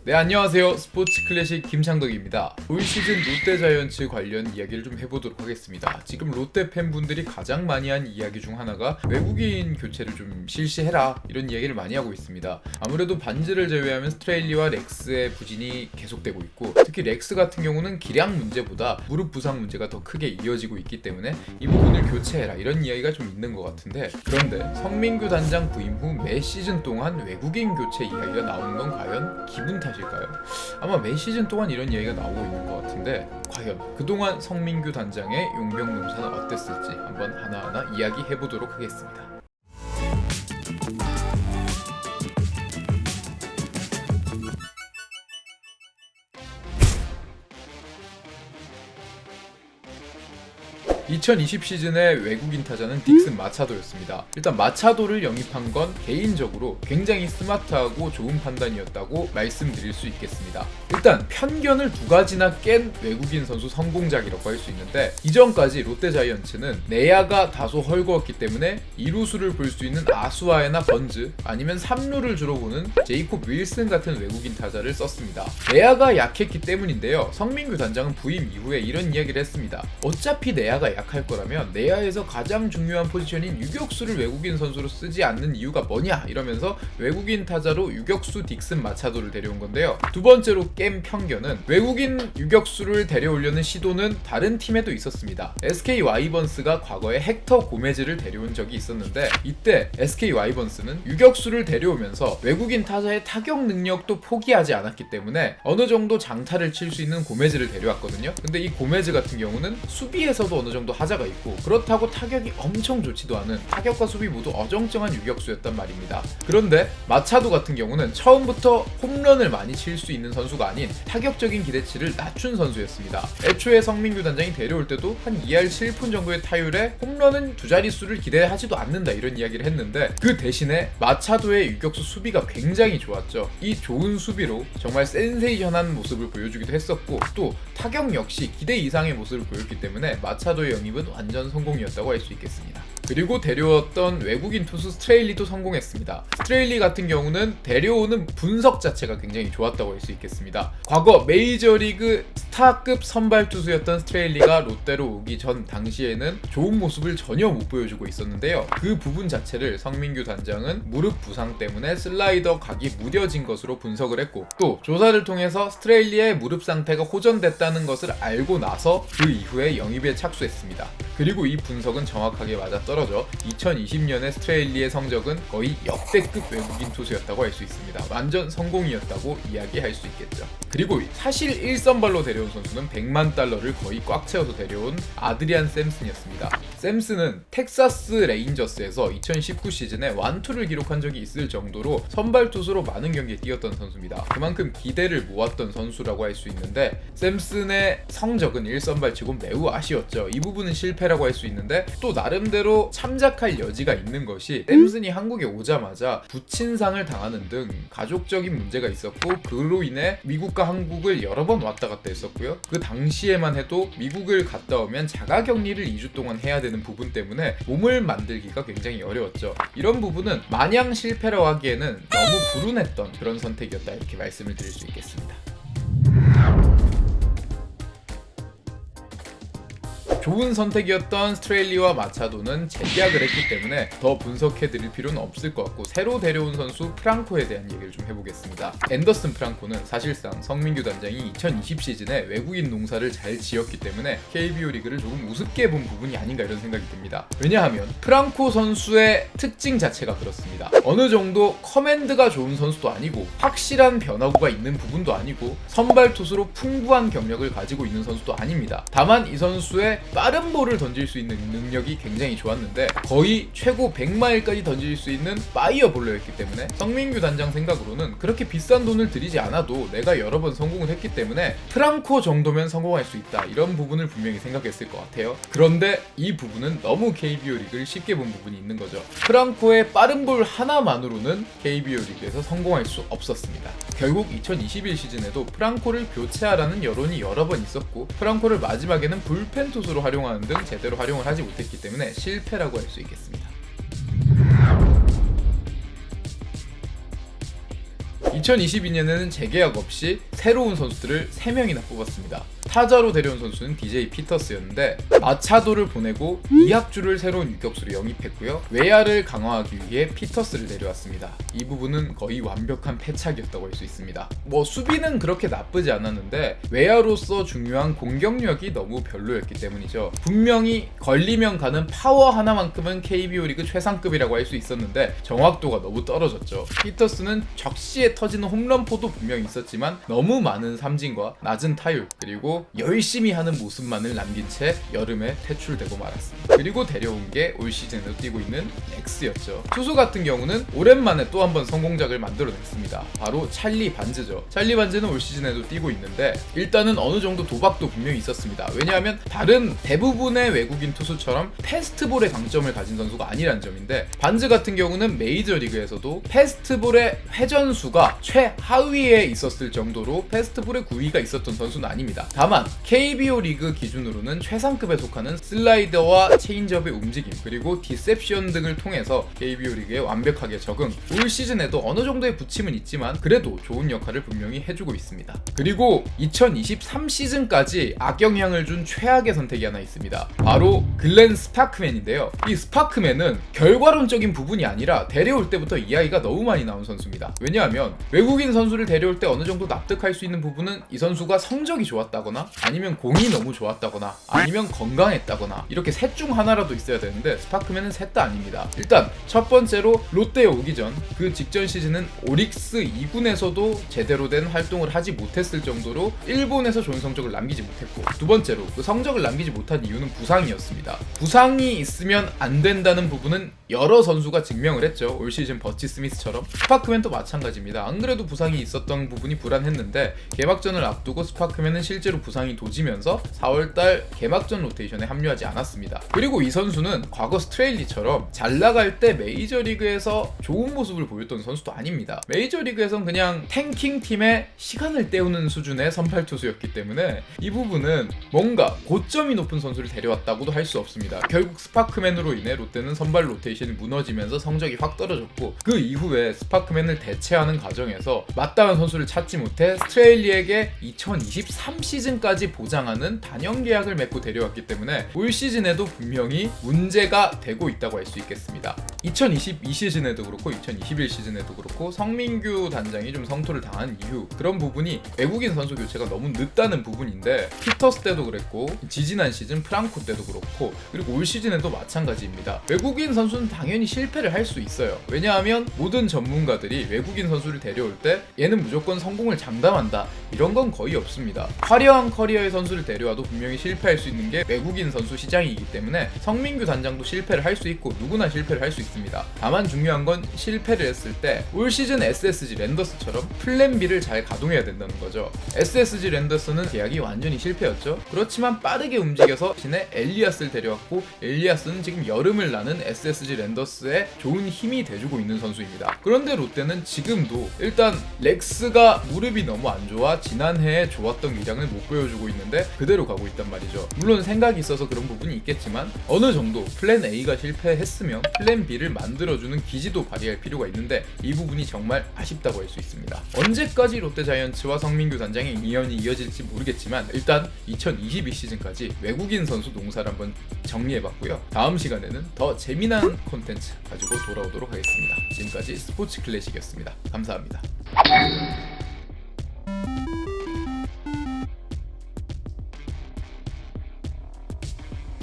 네, 안녕하세요. 스포츠 클래식 김창덕입니다. 올 시즌 롯데자이언츠 관련 이야기를 좀 해보도록 하겠습니다. 지금 롯데 팬분들이 가장 많이 한 이야기 중 하나가 외국인 교체를 좀 실시해라, 이런 이야기를 많이 하고 있습니다. 아무래도 반즈를 제외하면 스트레일리와 렉스의 부진이 계속되고 있고, 특히 렉스 같은 경우는 기량 문제보다 무릎 부상 문제가 더 크게 이어지고 있기 때문에 이 부분을 교체해라, 이런 이야기가 좀 있는 것 같은데, 그런데 성민규 단장 부임 후 매 시즌 동안 외국인 교체 이야기가 나오는 건 과연 기분 탓일까요? 아마 매 시즌 동안 이런 이야기가 나오고 있는 것 같은데, 과연 그동안 성민규 단장의 용병농사는 어땠을지 한번 하나하나 이야기해보도록 하겠습니다. 2020 시즌의 외국인 타자는 딕슨 마차도였습니다. 일단 마차도를 영입한 건 개인적으로 굉장히 스마트하고 좋은 판단이었다고 말씀드릴 수 있겠습니다. 일단 편견을 두 가지나 깬 외국인 선수 성공작이라고 할 수 있는데, 이전까지 롯데자이언츠는 내야가 다소 헐거웠기 때문에 2루수를 볼 수 있는 아수아에나 번즈, 아니면 3루를 주로 보는 제이콥 윌슨 같은 외국인 타자를 썼습니다. 내야가 약했기 때문인데요, 성민규 단장은 부임 이후에 이런 이야기를 했습니다. 어차피 내야가 약할 거라면 내야에서 가장 중요한 포지션인 유격수를 외국인 선수로 쓰지 않는 이유가 뭐냐, 이러면서 외국인 타자로 유격수 딕슨 마차도를 데려온 건데요. 두 번째로 깬 편견은 외국인 유격수를 데려오려는 시도는 다른 팀에도 있었습니다. SK 와이번스가 과거에 헥터 고메즈를 데려온 적이 있었는데, 이때 SK 와이번스는 유격수를 데려오면서 외국인 타자의 타격 능력도 포기하지 않았기 때문에 어느 정도 장타를 칠 수 있는 고메즈를 데려왔거든요. 근데 이 고메즈 같은 경우는 수비에서도 어느 정도 하자가 있고, 그렇다고 타격이 엄청 좋지도 않은, 타격과 수비 모두 어정쩡한 유격수였단 말입니다. 그런데 마차도 같은 경우는 처음부터 홈런을 많이 칠 수 있는 선수가 아닌 타격적인 기대치를 낮춘 선수였습니다. 애초에 성민규 단장이 데려올 때도 한 2할 7푼 정도의 타율에 홈런은 두 자릿수를 기대하지도 않는다, 이런 이야기를 했는데, 그 대신에 마차도의 유격수 수비가 굉장히 좋았죠. 이 좋은 수비로 정말 센세이션한 모습을 보여주기도 했었고, 또 타격 역시 기대 이상의 모습을 보였기 때문에 마차도의 영입은 완전 성공이었다고 할 수 있겠습니다. 그리고 데려왔던 외국인 투수 스트레일리도 성공했습니다. 스트레일리 같은 경우는 데려오는 분석 자체가 굉장히 좋았다고 할 수 있겠습니다. 과거 메이저리그 스타급 선발 투수였던 스트레일리가 롯데로 오기 전 당시에는 좋은 모습을 전혀 못 보여주고 있었는데요. 그 부분 자체를 성민규 단장은 무릎 부상 때문에 슬라이더 각이 무뎌진 것으로 분석을 했고, 또 조사를 통해서 스트레일리의 무릎 상태가 호전됐다는 것을 알고 나서 그 이후에 영입에 착수했습니다. 그리고 이 분석은 정확하게 맞아떨어져 2020년의 스트레일리의 성적은 거의 역대급 외국인 투수였다고 할 수 있습니다. 완전 성공이었다고 이야기할 수 있겠죠. 그리고 사실 1선발로 데려온 선수는 100만 달러를 거의 꽉 채워서 데려온 아드리안 샘슨이었습니다. 샘슨은 텍사스 레인저스에서 2019 시즌에 완투를 기록한 적이 있을 정도로 선발 투수로 많은 경기에 뛰었던 선수입니다. 그만큼 기대를 모았던 선수라고 할 수 있는데, 샘슨의 성적은 1선발치고 매우 아쉬웠죠. 이 부분은 실패라고 할 수 있는데, 또 나름대로 참작할 여지가 있는 것이, 샘슨이 한국에 오자마자 부친상을 당하는 등 가족적인 문제가 있었고, 그로 인해 미국과 한국을 여러 번 왔다 갔다 했었고요. 그 당시에만 해도 미국을 갔다 오면 자가격리를 2주 동안 해야 되는 부분 때문에 몸을 만들기가 굉장히 어려웠죠. 이런 부분은 마냥 실패라고 하기에는 너무 불운했던 그런 선택이었다, 이렇게 말씀을 드릴 수 있겠습니다. 좋은 선택이었던 스트레일리와 마차도는 재계약을 했기 때문에 더 분석해드릴 필요는 없을 것 같고, 새로 데려온 선수 프랑코에 대한 얘기를 좀 해보겠습니다. 앤더슨 프랑코는 사실상 성민규 단장이 2020 시즌에 외국인 농사를 잘 지었기 때문에 KBO 리그를 조금 우습게 본 부분이 아닌가, 이런 생각이 듭니다. 왜냐하면 프랑코 선수의 특징 자체가 그렇습니다. 어느 정도 커맨드가 좋은 선수도 아니고, 확실한 변화구가 있는 부분도 아니고, 선발 투수로 풍부한 경력을 가지고 있는 선수도 아닙니다. 다만 이 선수의 빠른 볼을 던질 수 있는 능력이 굉장히 좋았는데, 거의 최고 100마일까지 던질 수 있는 파이어 볼러였기 때문에 성민규 단장 생각으로는 그렇게 비싼 돈을 들이지 않아도 내가 여러 번 성공을 했기 때문에 프랑코 정도면 성공할 수 있다, 이런 부분을 분명히 생각했을 것 같아요. 그런데 이 부분은 너무 KBO 리그를 쉽게 본 부분이 있는 거죠. 프랑코의 빠른 볼 하나만으로는 KBO 리그에서 성공할 수 없었습니다. 결국 2021 시즌에도 프랑코를 교체하라는 여론이 여러 번 있었고, 프랑코를 마지막에는 불펜 투수로 활용하는 등 제대로 활용을 하지 못했기 때문에 실패라고 할 수 있겠습니다. 2022년에는 재계약 없이 새로운 선수들을 3명이나 뽑았습니다. 타자로 데려온 선수는 DJ 피터스였는데 마차도를 보내고 이학주를 새로운 유격수로 영입했고요. 외야를 강화하기 위해 피터스를 데려왔습니다. 이 부분은 거의 완벽한 패착이었다고 할 수 있습니다. 수비는 그렇게 나쁘지 않았는데 외야로서 중요한 공격력이 너무 별로였기 때문이죠. 분명히 걸리면 가는 파워 하나만큼은 KBO 리그 최상급이라고 할 수 있었는데 정확도가 너무 떨어졌죠. 피터스는 적시에 터지는 홈런포도 분명히 있었지만 너무 많은 삼진과 낮은 타율 그리고 열심히 하는 모습만을 남긴 채 여름에 퇴출되고 말았습니다. 그리고 데려온 게 올 시즌에도 뛰고 있는 렉스였죠. 투수 같은 경우는 오랜만에 또 한 번 성공작을 만들어냈습니다. 바로 찰리 반즈죠. 찰리 반즈는 올 시즌에도 뛰고 있는데 일단은 어느 정도 도박도 분명히 있었습니다. 왜냐하면 다른 대부분의 외국인 투수처럼 패스트볼의 강점을 가진 선수가 아니란 점인데 반즈 같은 경우는 메이저리그에서도 패스트볼의 회전수가 최하위에 있었을 정도로 패스트볼의 구위가 있었던 선수는 아닙니다. 다만 KBO 리그 기준으로는 최상급에 속하는 슬라이더와 체인지업의 움직임 그리고 디셉션 등을 통해서 KBO 리그에 완벽하게 적응, 올 시즌에도 어느 정도의 부침은 있지만 그래도 좋은 역할을 분명히 해주고 있습니다. 그리고 2023 시즌까지 악영향을 준 최악의 선택이 하나 있습니다. 바로 글렌 스파크맨인데요. 이 스파크맨은 결과론적인 부분이 아니라 데려올 때부터 이야기가 너무 많이 나온 선수입니다. 왜냐하면 외국인 선수를 데려올 때 어느 정도 납득할 수 있는 부분은 이 선수가 성적이 좋았다거나 아니면 공이 너무 좋았다거나 아니면 건강했다거나 이렇게 셋 중 하나라도 있어야 되는데 스파크맨은 셋 다 아닙니다. 일단 첫 번째로 롯데에 오기 전 그 직전 시즌은 오릭스 2군에서도 제대로 된 활동을 하지 못했을 정도로 일본에서 좋은 성적을 남기지 못했고, 두 번째로 그 성적을 남기지 못한 이유는 부상이었습니다. 부상이 있으면 안 된다는 부분은 여러 선수가 증명을 했죠. 올 시즌 버치 스미스처럼. 스파크맨도 마찬가지입니다. 안 그래도 부상이 있었던 부분이 불안했는데 개막전을 앞두고 스파크맨은 실제로 부상이 도지면서 4월달 개막전 로테이션에 합류하지 않았습니다. 그리고 이 선수는 과거 스트레일리처럼 잘 나갈 때 메이저리그에서 좋은 모습을 보였던 선수도 아닙니다. 메이저리그에선 그냥 탱킹 팀의 시간을 때우는 수준의 선발 투수였기 때문에 이 부분은 뭔가 고점이 높은 선수를 데려왔다고도 할 수 없습니다. 결국 스파크맨으로 인해 롯데는 선발 로테이션이 무너지면서 성적이 확 떨어졌고, 그 이후에 스파크맨을 대체하는 과정에서 마땅한 선수를 찾지 못해 스트레일리에게 2023 시즌까지 보장하는 단연 계약을 맺고 데려왔기 때문에 올 시즌에도 분명히 문제가 되고 있다고 할 수 있겠습니다. 2022 시즌에도 그렇고 2021 시즌에도 그렇고 성민규 단장이 좀 성토를 당한 이유, 그런 부분이 외국인 선수 교체가 너무 늦다는 부분인데 피터스 때도 그랬고 지지난 시즌 프랑코 때도 그렇고 그리고 올 시즌에도 마찬가지입니다. 외국인 선수는 당연히 실패를 할 수 있어요. 왜냐하면 모든 전문가들이 외국인 선수를 데려올 때 얘는 무조건 성공을 장담한다 이런 건 거의 없습니다. 화려한 커리어의 선수를 데려와도 분명히 실패할 수 있는 게 외국인 선수 시장이기 때문에 성민규 단장도 실패를 할 수 있고 누구나 실패를 할 수 있습니다. 다만 중요한 건 실패를 했을 때 올 시즌 SSG 랜더스처럼 플랜 B를 잘 가동해야 된다는 거죠. SSG 랜더스는 계약이 완전히 실패였죠. 그렇지만 빠르게 움직여서 신에 엘리아스를 데려왔고 엘리아스는 지금 여름을 나는 SSG 랜더스에 좋은 힘이 돼주고 있는 선수입니다. 그런데 롯데는 지금도 일단 렉스가 무릎이 너무 안 좋아 지난해에 좋았던 위량을 못 보여주고 있는데 그대로 가고 있단 말이죠. 물론 생각이 있어서 그런 부분이 있겠지만 어느 정도 플랜 A가 실패했으면 플랜 B를 만들어주는 기지도 발휘할 필요가 있는데 이 부분이 정말 아쉽다고 할 수 있습니다. 언제까지 롯데자이언츠와 성민규 단장의 인연이 이어질지 모르겠지만 일단 2022 시즌까지 외국인 선수 농사를 한번 정리해봤고요. 다음 시간에는 더 재미난 콘텐츠 가지고 돌아오도록 하겠습니다. 지금까지 스포츠 클래식이었습니다. 감사합니다.